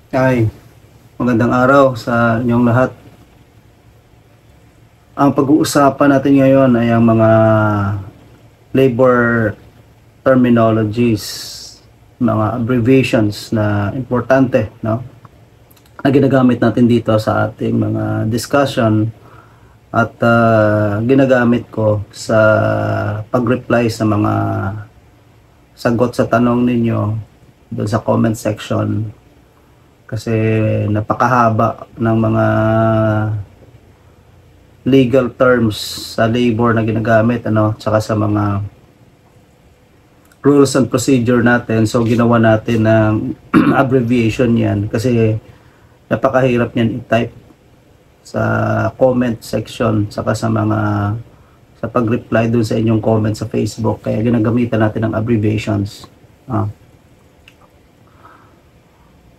Ay, magandang araw sa inyong lahat. Ang pag-uusapan natin ngayon ay ang mga labor terminologies, mga abbreviations na importante, no? Na ginagamit natin dito sa ating mga discussion at ginagamit ko sa pag-reply sa mga sagot sa tanong ninyo doon sa comment section kasi napakahaba ng mga legal terms sa labor na ginagamit, ano, tsaka sa mga rules and procedure natin. So ginawa natin ng abbreviation yan kasi napakahirap niyan i-type sa comment section saka sa mga sa pag-reply dun sa inyong comment sa Facebook, kaya ginagamitan natin ng abbreviations.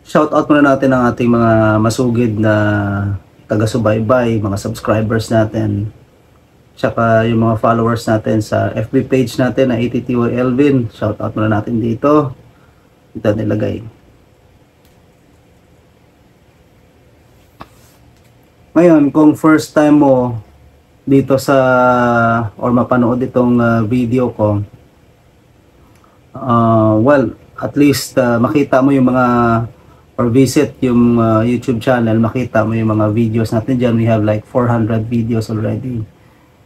Shout out muna natin ang ating mga masugid na taga-subaybay, mga subscribers natin, tsaka yung mga followers natin sa FB page natin na ATTY Elvin. Shout out muna natin dito. Ito nilagay. Ngayon, kung first time mo dito sa or mapanood itong video ko, well, at least makita mo yung mga or visit yung YouTube channel, makita mo yung mga videos natin dyan. We have like 400 videos already.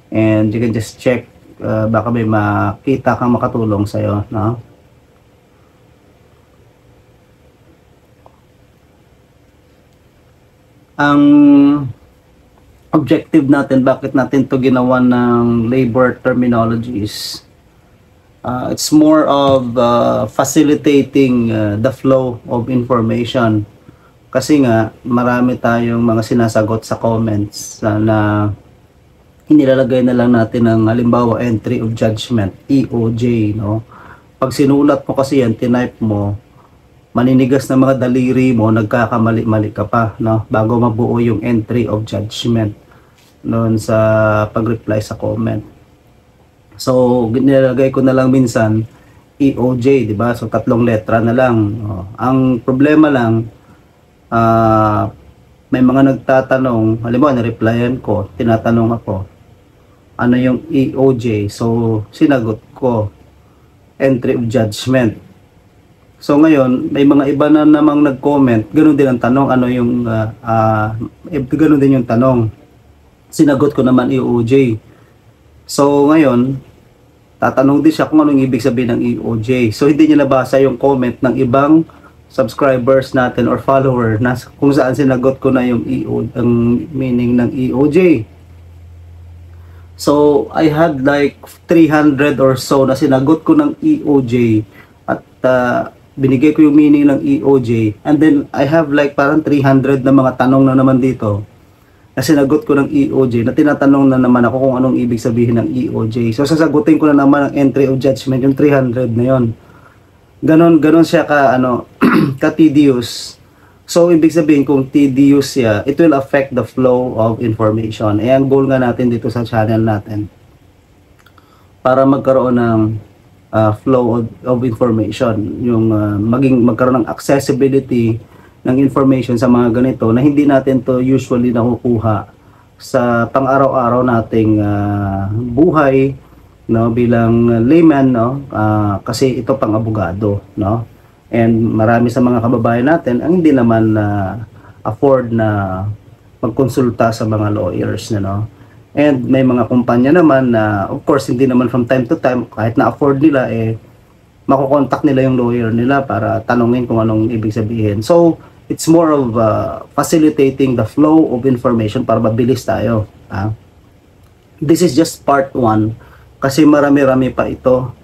And you can just check, baka may makita kang makatulong sa'yo, no? Ang objective natin, bakit natin to ginawa ng labor terminologies, it's more of facilitating the flow of information. Kasi nga, marami tayong mga sinasagot sa comments na inilalagay na lang natin ng halimbawa entry of judgment, EOJ, no? Pag sinulat mo kasi yan, tinype mo, maninigas na mga daliri mo, nagkakamali-mali ka pa, no? Bago mabuo yung entry of judgment noon sa pag-reply sa comment. So, nilagay ko na lang minsan EOJ, di ba? So, 3 letra na lang. Oh, ang problema lang, may mga nagtatanong, halimbawa, na-replyan ko, tinatanong ako, ano yung EOJ? So, sinagot ko, entry of judgment. So ngayon, may mga iba na namang nag-comment, ganoon din ang tanong, ano yung ganoon din yung tanong. Sinagot ko naman EOJ. So ngayon, tatanong din siya kung anong ibig sabihin ng EOJ. So hindi niya nabasa yung comment ng ibang subscribers natin or follower na kung saan sinagot ko na yung ang meaning ng EOJ. So I had like 300 or so na sinagot ko ng EOJ at binigay ko yung meaning ng EOJ, and then I have like parang 300 na mga tanong na naman dito na sinagot ko ng EOJ, na tinatanong na naman ako kung anong ibig sabihin ng EOJ. So sasagutin ko na naman ang entry of judgment, yung 300 na yon. Ganon siya ka ano ka tedious. So ibig sabihin kung tedious siya, it will affect the flow of information. Eh ang goal nga natin dito sa channel natin, para magkaroon ng flow of information, yung magkaroon ng accessibility ng information sa mga ganito na hindi natin to usually nakukuha sa pang-araw-araw nating buhay, no, bilang layman, no, kasi ito pang abogado, no, and marami sa mga kababayan natin ang hindi naman afford na magkonsulta sa mga lawyers, no. And may mga kumpanya naman na of course hindi naman from time to time, kahit na afford nila, makokontak nila yung lawyer nila para tanungin kung anong ibig sabihin. So it's more of facilitating the flow of information para mabilis tayo. This is just part 1 kasi marami-rami pa ito.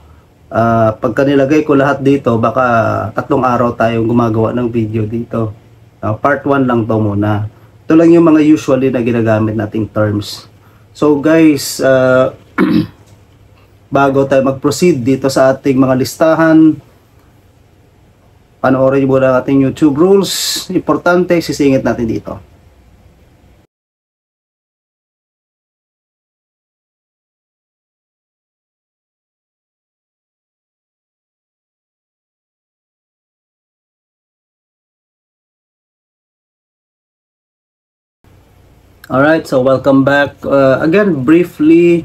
Pagka nilagay ko lahat dito, baka 3 araw tayong gumagawa ng video dito. Part 1 lang to muna. Ito lang yung mga usually na ginagamit nating terms. So guys, bago tayo mag-proceed dito sa ating mga listahan, panoorin niyo muna ang ating YouTube rules. Importante, sisingit natin dito. Alright, so welcome back. Again, briefly,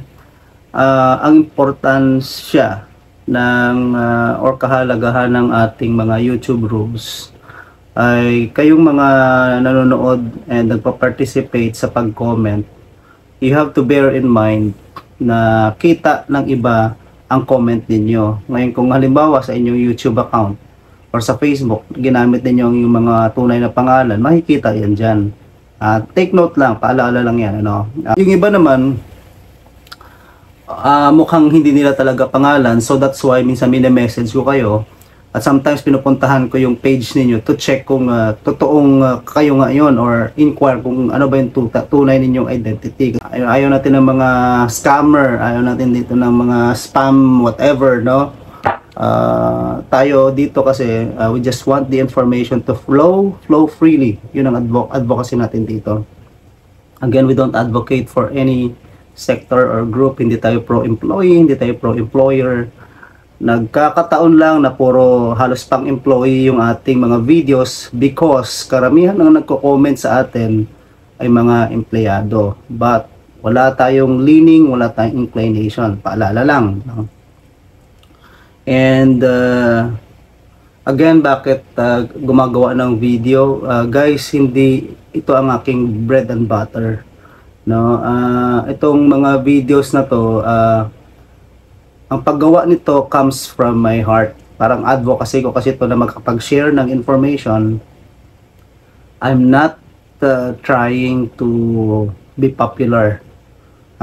ang importansya ng or kahalagahan ng ating mga YouTube rules ay kayong mga nanonood and nagpa-participate sa pag-comment, you have to bear in mind na kita ng iba ang comment ninyo. Ngayon kung halimbawa sa inyong YouTube account or sa Facebook, ginamit ninyo yung mga tunay na pangalan, makikita yan dyan. Take note lang, paalala lang yan. Yung iba naman, mukhang hindi nila talaga pangalan, so that's why minsan message ko kayo at sometimes pinupuntahan ko yung page ninyo to check kung totoong kayo nga yun or inquire kung ano ba yung tunay ninyong identity. Ayaw natin ng mga scammer, ayaw natin dito ng mga spam whatever, no? Tayo dito kasi we just want the information to flow freely. Yun ang advocacy natin dito. Again, we don't advocate for any sector or group. Hindi tayo pro-employee, hindi tayo pro-employer. Nagkakataon lang na puro halos pang-employee yung ating mga videos because karamihan ng nagko-comment sa atin ay mga empleyado. But wala tayong leaning, wala tayong inclination. Paalala lang. And again, bakit gumagawa ng video? Guys, hindi ito ang aking bread and butter. No, itong mga videos na to, ang paggawa nito comes from my heart. Parang advocacy ko kasi ito na magkapag-share ng information. I'm not trying to be popular.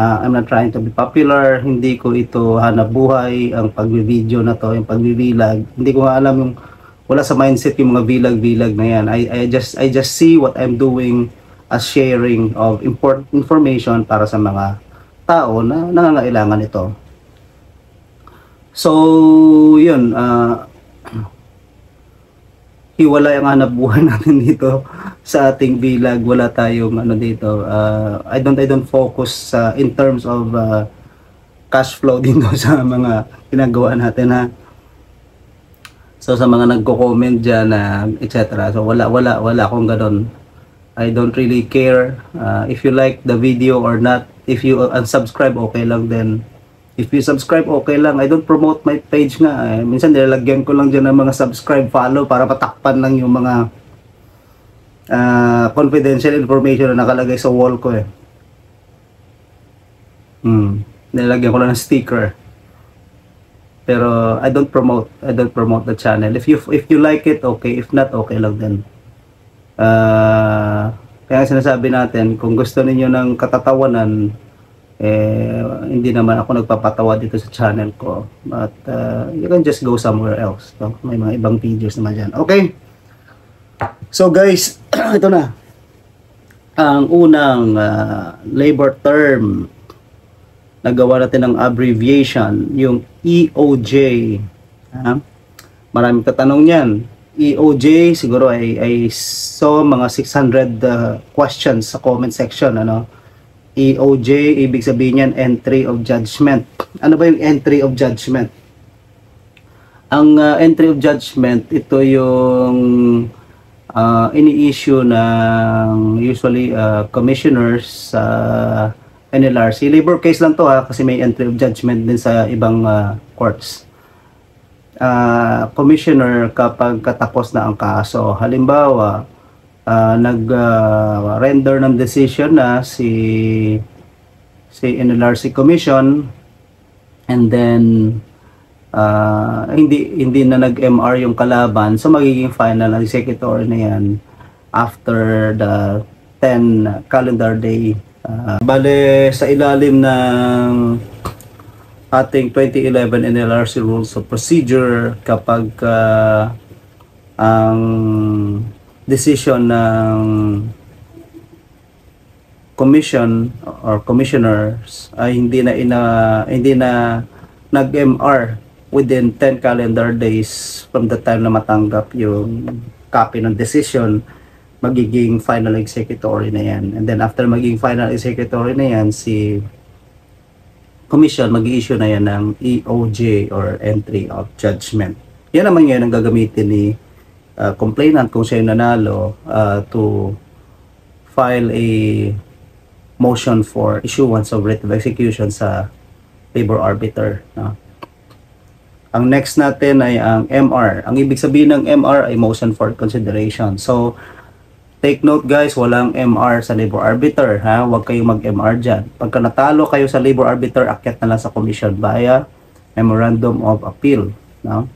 I'm not trying to be popular. Hindi ko ito hanap buhay ang pag-video na to, yung pag-vlog. Hindi ko alam yung wala sa mindset yung mga vlog na yan. I just see what I'm doing as sharing of important information para sa mga tao na nangangailangan ito. So, yun, hiwalay ang hanap buhay natin dito sa ating vlog. Wala tayong ano dito. I don't focus in terms of cash flow dito sa mga ginagawa natin, ha. So sa mga nagko-comment diyan na etc. So wala akong ganoon. I don't really care if you like the video or not. If you unsubscribe, okay lang din. If you subscribe, okay lang. I don't promote my page nga. Minsan nilalagyan ko lang dyan ng mga subscribe, follow para patakpan lang yung mga confidential information na nakalagay sa wall ko . Nilalagyan ko lang ng sticker. Pero I don't promote the channel. If you like it, okay. If not, okay lang din. Kaya sinasabi natin, kung gusto niyo ng katatawanan, hindi naman ako nagpapatawa dito sa channel ko. But you can just go somewhere else. No? May mga ibang videos naman dyan. Okay? So guys, ito na. Ang unang labor term, nagawa natin ng abbreviation, yung EOJ. Maraming tatanong yan. EOJ, siguro ay so mga 600 questions sa comment section. EOJ, ibig sabihin yan, entry of judgment. Ano ba yung entry of judgment? Ang entry of judgment, ito yung ini-issue ng usually commissioners sa NLRC. Labor case lang to, kasi may entry of judgment din sa ibang courts. Commissioner kapag katapos na ang kaso. Halimbawa, nag-render ng decision na si NLRC Commission, and then hindi na nag-MR yung kalaban, so magiging final ang executory na yan after the 10 calendar day. Bale, sa ilalim ng ating 2011 NLRC Rules of Procedure, kapag ang decision ng commission or commissioners ay hindi na nag-MR within 10 calendar days from the time na matanggap yung copy ng decision, magiging final executory na yan. And then after magiging final executory na yan, si commission mag-i-issue na yan ng EOJ or entry of judgment. Yan naman yan ang gagamitin ni complainant kung siya yung nanalo to file a motion for issuance of writ of execution sa labor arbiter, no? Ang next natin ay ang MR. Ang ibig sabihin ng MR ay motion for consideration. So, take note guys, walang MR sa labor arbiter, ha? Huwag kayong mag-MR dyan. Pagka natalo kayo sa labor arbiter, akyat na lang sa commission via memorandum of appeal, no?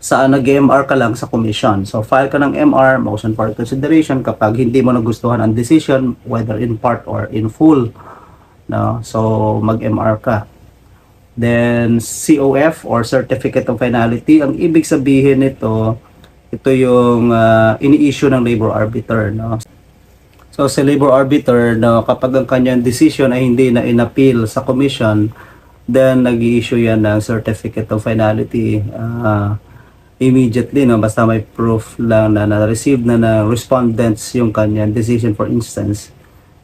Saan nag-MR ka lang sa commission. So, file ka ng MR, motion for consideration, kapag hindi mo nagustuhan ang decision, whether in part or in full, no? So, mag-MR ka. Then, COF or Certificate of Finality, ang ibig sabihin nito, ito yung ini-issue ng labor arbiter, no? So, sa labor arbiter, no, kapag ang kanyang decision ay hindi na in-appeal sa commission, then nag-i-issue yan ng Certificate of Finality immediately, no? Basta may proof lang na na-receive na ng respondents yung kanyang decision, for instance,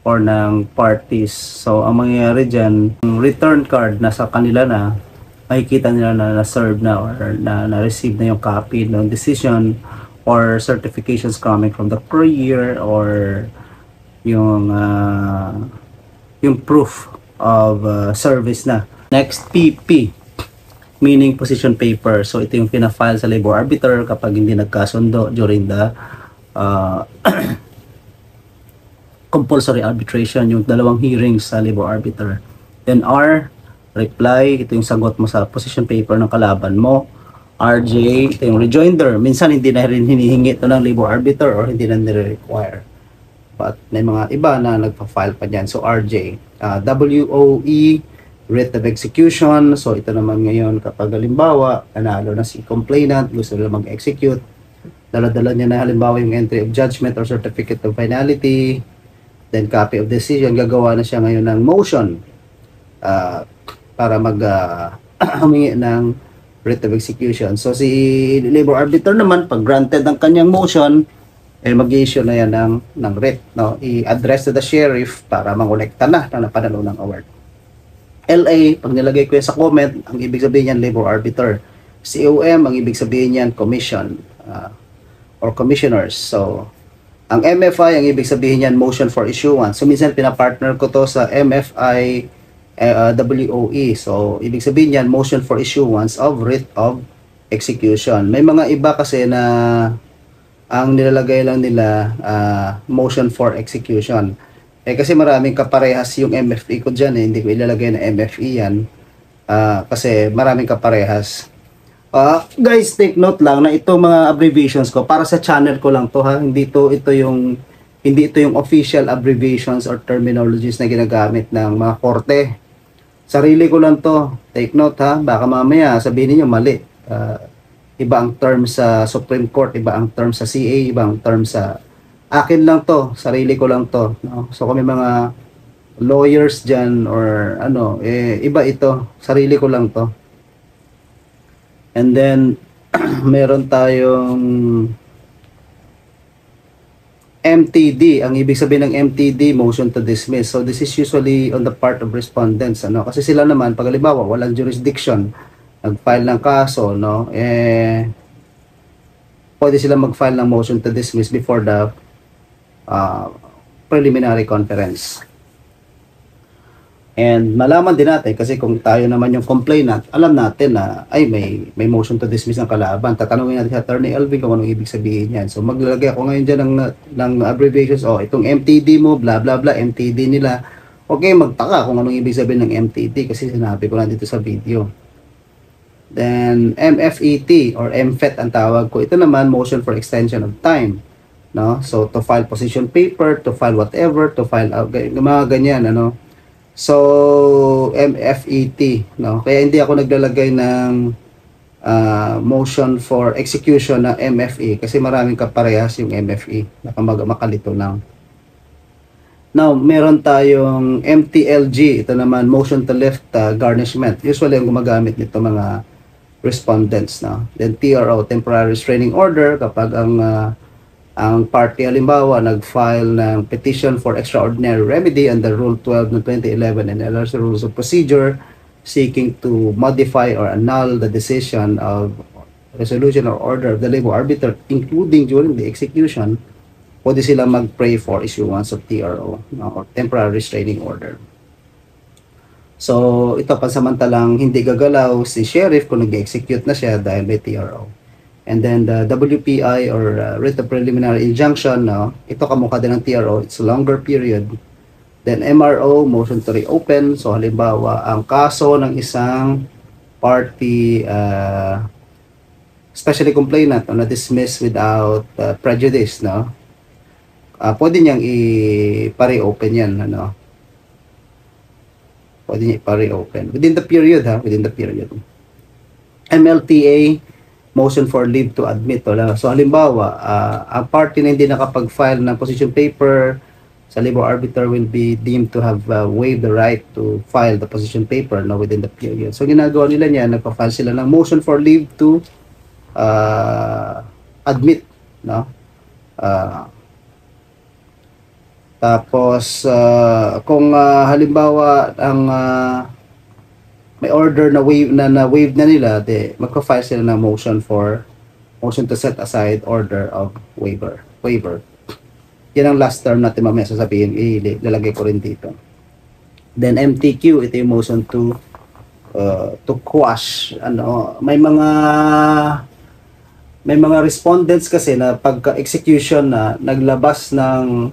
or ng parties. So, ang mangyayari dyan, return card nasa kanila na, makikita nila na na-serve na or na-receive na yung copy ng decision or certifications coming from the courier or yung proof of service na. Next, PP, meaning position paper. So, ito yung pina-file sa labor arbiter kapag hindi nagkasundo during the compulsory arbitration, yung dalawang hearings sa labor arbiter. Then R, reply, ito yung sagot mo sa position paper ng kalaban mo. RJ, ito yung rejoinder. Minsan hindi na rin hinihingi ito ng labor arbiter or hindi na nire-require. But may mga iba na nagpa-file pa dyan. So RJ, WOE, writ of execution. So ito naman ngayon kapag halimbawa, nanalo na si complainant, gusto nila mag-execute. Dala-dala niya na halimbawa yung entry of judgment or certificate of finality. Then copy of decision, gagawa na siya ngayon ng motion para humingi ng writ of execution. So si labor arbiter naman, pag granted ang kanyang motion, mag-issue na yan ng writ, no? I-address to the sheriff para mangolekta na napanalo ng award. LA, pag nilagay ko yan sa comment, ang ibig sabihin yan labor arbiter. COM, ang ibig sabihin yan commission or commissioners. So ang MFI, ang ibig sabihin yan, motion for issuance. So, minsan pinapartner ko to sa MFI WOE. So, ibig sabihin yan, motion for issuance of writ of execution. May mga iba kasi na ang nilalagay lang nila motion for execution. Kasi maraming kaparehas yung MFE ko dyan. Hindi ko ilalagay na MFE yan. Kasi maraming kaparehas. Guys, take note lang na itong mga abbreviations ko para sa channel ko lang to, ha. Hindi ito yung official abbreviations or terminologies na ginagamit ng mga korte. Sarili ko lang to. Take note, ha. Baka mamaya sabihin niyo mali. Iba ang term sa Supreme Court, iba ang term sa CA, iba ang term sa akin lang to, sarili ko lang to, no? So kung may mga lawyers diyan or iba ito, sarili ko lang to. And then, meron tayong MTD. Ang ibig sabihin ng MTD, motion to dismiss. So, this is usually on the part of respondents. Kasi sila naman, pag halimbawa, walang jurisdiction, nag-file ng kaso, no? Pwede sila mag-file ng motion to dismiss before the preliminary conference. And malaman din natin, kasi kung tayo naman yung complainant, alam natin na may motion to dismiss ng kalaban. Tatanungin natin sa Attorney Elvin kung anong ibig sabihin yan. So maglalagay ako ngayon dyan ng abbreviations. Itong MTD mo, blah blah blah, MTD nila. Okay, magtaka kung anong ibig sabihin ng MTD kasi sinabi ko lang dito sa video. Then MFET or MFET ang tawag ko. Ito naman, motion for extension of time. No? So to file position paper, to file whatever, to file mga ganyan, So, MFET, no? Kaya hindi ako naglalagay ng motion for execution na MFE kasi maraming kaparehas yung MFE. Makalito lang. Now, meron tayong MTLG. Ito naman, motion to lift garnishment. Usually, ang gumagamit nito mga respondents, no? Then, TRO, temporary restraining order, kapag ang party halimbawa nag-file ng petition for extraordinary remedy under Rule 12 ng 2011 and LRC Rules of Procedure seeking to modify or annul the decision of resolution or order of the labor arbiter including during the execution. pwede sila mag-pray for issuance of TRO, no, or temporary restraining order. So, ito pansamantalang hindi gagalaw si sheriff kung nag-execute na siya dahil may TRO. And then the WPI or writ of preliminary injunction, no, ito kamukha din ng TRO, it's a longer period. Then MRO, motion to reopen. So halimbawa, ang kaso ng isang party, especially complainant, na dismiss without prejudice, no, pwede niyang i-reopen yan, ano. Pwede niya i-reopen within the period, ha, within the period. MLTA, motion for leave to admit. So halimbawa, ang party na hindi nakapag-file ng position paper sa labor arbiter will be deemed to have waived the right to file the position paper, no, within the period. So ginagawa nila niya, nagpa-file sila ng motion for leave to admit, no. Tapos kung halimbawa ang may order na waive na nila, magpa-file sila ng motion to set aside order of waiver. Yan ang last term natin mamaya sasabihin, ilalagay ko rin dito. Then MTQ, ito yung motion to quash. Ano, may mga respondents kasi na pagka-execution na naglabas ng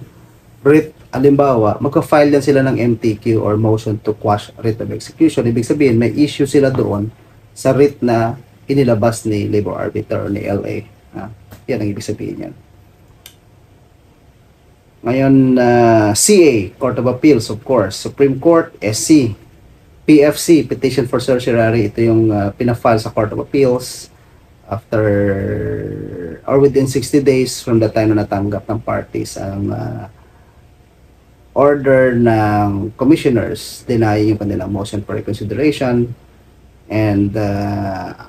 writ, halimbawa, magka-file din sila ng MTQ or motion to quash writ of execution. Ibig sabihin, may issue sila doon sa writ na inilabas ni labor arbiter or ni LA. Yan ang ibig sabihin yan. Ngayon, CA, Court of Appeals, of course. Supreme Court, SC. PFC, Petition for Certiorari. Ito yung pinafile sa Court of Appeals after or within 60 days from the time na natanggap ng parties ang order ng commissioners denying yung kanilang motion for reconsideration and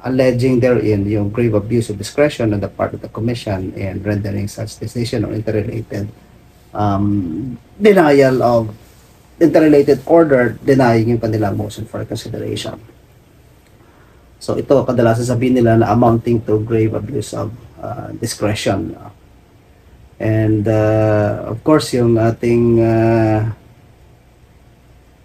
alleging therein yung grave abuse of discretion on the part of the commission in rendering such decision or interrelated interrelated order denying yung kanilang motion for reconsideration. So ito kadalasan sabihin nila na amounting to grave abuse of discretion. And of course, yung ating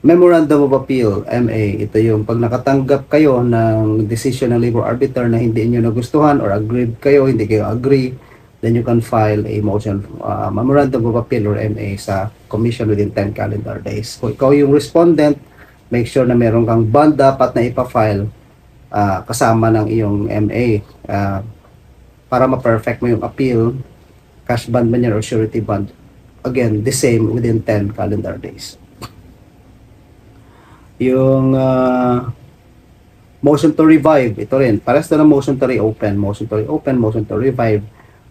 Memorandum of Appeal, MA, ito yung pag nakatanggap kayo ng decision ng labor arbiter na hindi niyo nagustuhan or agreed kayo, hindi kayo agree, then you can file a motion, Memorandum of Appeal or MA sa Commission within 10 calendar days. Kung ikaw yung respondent, make sure na meron kang bond dapat na ipafile kasama ng iyong MA para ma-perfect mo yung appeal. Cash bond man yan or surety bond, again, the same within 10 calendar days. Yung motion to revive, ito rin, parehas na ng motion to reopen, motion to revive.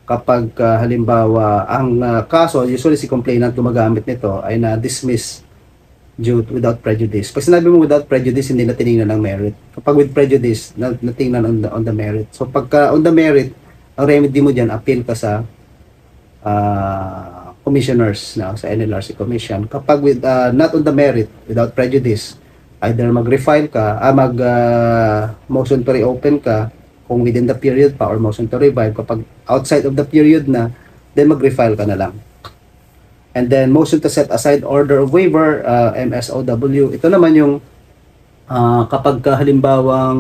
Kapag halimbawa, ang kaso, usually si complainant gumagamit nito ay na-dismiss without prejudice. Pag sinabi mo without prejudice, hindi na tinignan ng merit. Kapag with prejudice, natingnan on the merit. So pagka on the merit, ang remedy mo dyan, appeal ka sa commissioners sa NLRC Commission. Kapag with not on the merit, without prejudice, either mag-refile ka, motion to reopen ka kung within the period pa or motion to revive. Kapag outside of the period na, then mag-refile ka na lang. And then motion to set aside order of waiver, MSOW. Ito naman yung kapag halimbawang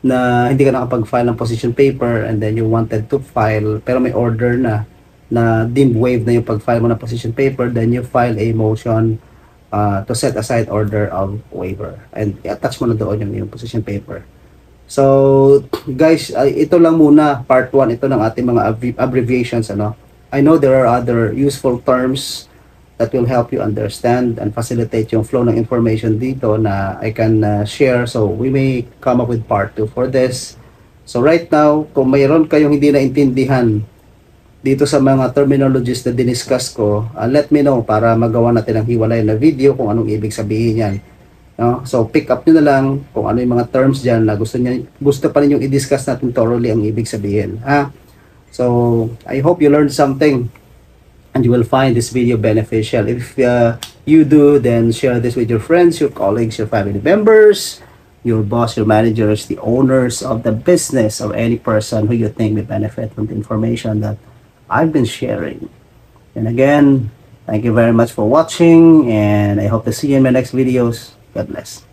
na hindi ka nakapag-file ng position paper and then you wanted to file pero may order na deemed waived na yung pag-file mo ng position paper, then you file a motion to set aside order of waiver and i-attach mo na doon yung position paper. So guys, ito lang muna part 1 ito ng ating mga abbreviations. I know there are other useful terms that will help you understand and facilitate yung flow ng information dito na I can share. So we may come up with part 2 for this. So right now, kung mayroon kayong hindi naintindihan dito sa mga terminologies na diniscuss ko, let me know para magawa natin ang hiwalay na video kung anong ibig sabihin yan. No? So pick up nyo na lang kung ano yung mga terms dyan na gusto pa rin yung i-discuss natin thoroughly ang ibig sabihin. So I hope you learned something and you will find this video beneficial. If you do, then share this with your friends, your colleagues, your family members, your boss, your managers, the owners of the business, or any person who you think may benefit from the information that I've been sharing. And again, thank you very much for watching, and I hope to see you in my next videos. God bless.